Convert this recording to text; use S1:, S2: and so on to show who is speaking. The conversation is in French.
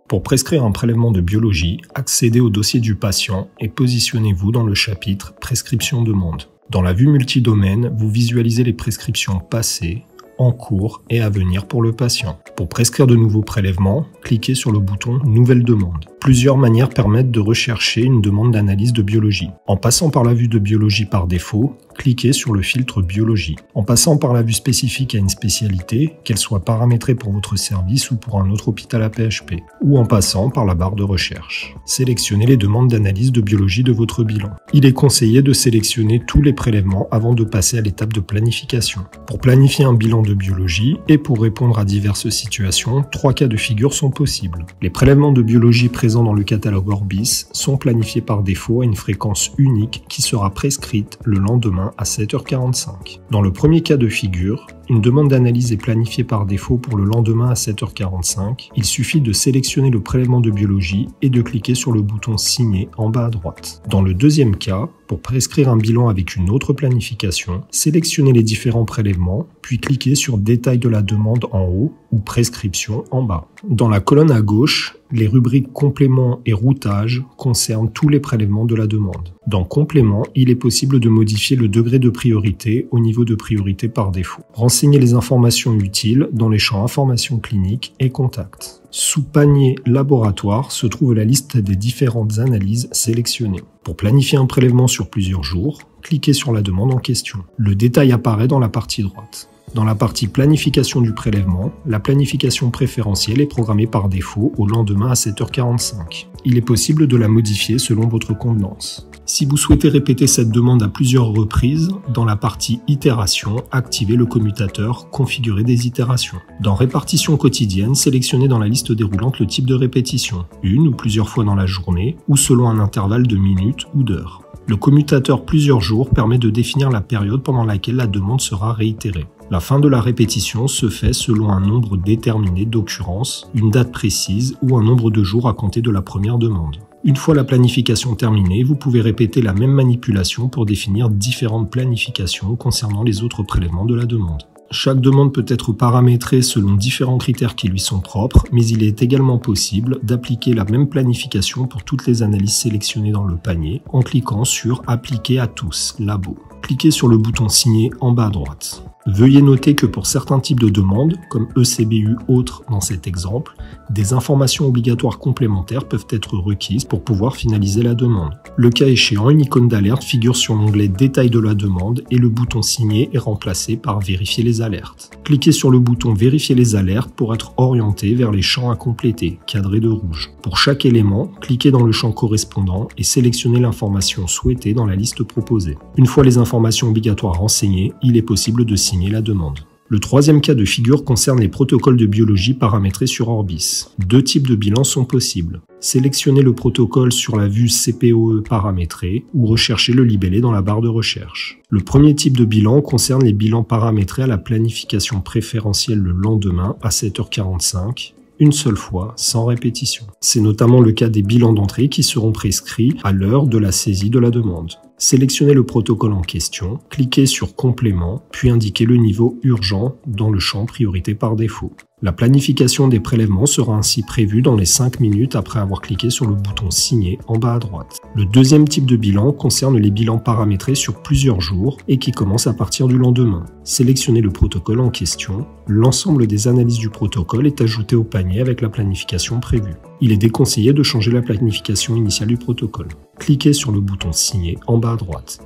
S1: Pour prescrire un prélèvement de biologie, accédez au dossier du patient et positionnez-vous dans le chapitre « Prescription demande ». Dans la vue multidomaine, vous visualisez les prescriptions passées, en cours et à venir pour le patient. Pour prescrire de nouveaux prélèvements, cliquez sur le bouton « Nouvelle demande ». Plusieurs manières permettent de rechercher une demande d'analyse de biologie. En passant par la vue de biologie par défaut, cliquez sur le filtre biologie. En passant par la vue spécifique à une spécialité, qu'elle soit paramétrée pour votre service ou pour un autre hôpital à PHP, ou en passant par la barre de recherche. Sélectionnez les demandes d'analyse de biologie de votre bilan. Il est conseillé de sélectionner tous les prélèvements avant de passer à l'étape de planification. Pour planifier un bilan de biologie et pour répondre à diverses situations, 3 cas de figure sont possibles. Les prélèvements de biologie présents dans le catalogue Orbis sont planifiés par défaut à une fréquence unique qui sera prescrite le lendemain à 7h45. Dans le premier cas de figure, une demande d'analyse est planifiée par défaut pour le lendemain à 7h45. Il suffit de sélectionner le prélèvement de biologie et de cliquer sur le bouton Signer en bas à droite. Dans le deuxième cas, pour prescrire un bilan avec une autre planification, sélectionnez les différents prélèvements, puis cliquez sur Détail de la demande en haut ou Prescription en bas. Dans la colonne à gauche, les rubriques Compléments et Routage concernent tous les prélèvements de la demande. Dans Compléments, il est possible de modifier le degré de priorité au niveau de priorité par défaut. Renseignez les informations utiles dans les champs Informations cliniques et Contacts. Sous Panier Laboratoire se trouve la liste des différentes analyses sélectionnées. Pour planifier un prélèvement sur plusieurs jours, cliquez sur la demande en question. Le détail apparaît dans la partie droite. Dans la partie planification du prélèvement, la planification préférentielle est programmée par défaut au lendemain à 7h45. Il est possible de la modifier selon votre convenance. Si vous souhaitez répéter cette demande à plusieurs reprises, dans la partie Itération, activez le commutateur Configurer des itérations. Dans Répartition quotidienne, sélectionnez dans la liste déroulante le type de répétition, une ou plusieurs fois dans la journée, ou selon un intervalle de minutes ou d'heures. Le commutateur plusieurs jours permet de définir la période pendant laquelle la demande sera réitérée. La fin de la répétition se fait selon un nombre déterminé d'occurrences, une date précise ou un nombre de jours à compter de la première demande. Une fois la planification terminée, vous pouvez répéter la même manipulation pour définir différentes planifications concernant les autres prélèvements de la demande. Chaque demande peut être paramétrée selon différents critères qui lui sont propres, mais il est également possible d'appliquer la même planification pour toutes les analyses sélectionnées dans le panier en cliquant sur « Appliquer à tous » Labo. Cliquez sur le bouton « Signer » en bas à droite. Veuillez noter que pour certains types de demandes, comme ECBU autres dans cet exemple, des informations obligatoires complémentaires peuvent être requises pour pouvoir finaliser la demande. Le cas échéant, une icône d'alerte figure sur l'onglet Détail de la demande et le bouton Signer est remplacé par Vérifier les alertes. Cliquez sur le bouton Vérifier les alertes pour être orienté vers les champs à compléter, cadrés de rouge. Pour chaque élément, cliquez dans le champ correspondant et sélectionnez l'information souhaitée dans la liste proposée. Une fois les informations obligatoires renseignées, il est possible de signer la demande. Le troisième cas de figure concerne les protocoles de biologie paramétrés sur Orbis. 2 types de bilans sont possibles. Sélectionnez le protocole sur la vue CPOE paramétré ou recherchez le libellé dans la barre de recherche. Le premier type de bilan concerne les bilans paramétrés à la planification préférentielle le lendemain à 7h45. Une seule fois, sans répétition. C'est notamment le cas des bilans d'entrée qui seront prescrits à l'heure de la saisie de la demande. Sélectionnez le protocole en question, cliquez sur Complément, puis indiquez le niveau urgent dans le champ Priorité par défaut. La planification des prélèvements sera ainsi prévue dans les 5 minutes après avoir cliqué sur le bouton Signer en bas à droite. Le deuxième type de bilan concerne les bilans paramétrés sur plusieurs jours et qui commencent à partir du lendemain. Sélectionnez le protocole en question. L'ensemble des analyses du protocole est ajouté au panier avec la planification prévue. Il est déconseillé de changer la planification initiale du protocole. Cliquez sur le bouton Signer en bas à droite.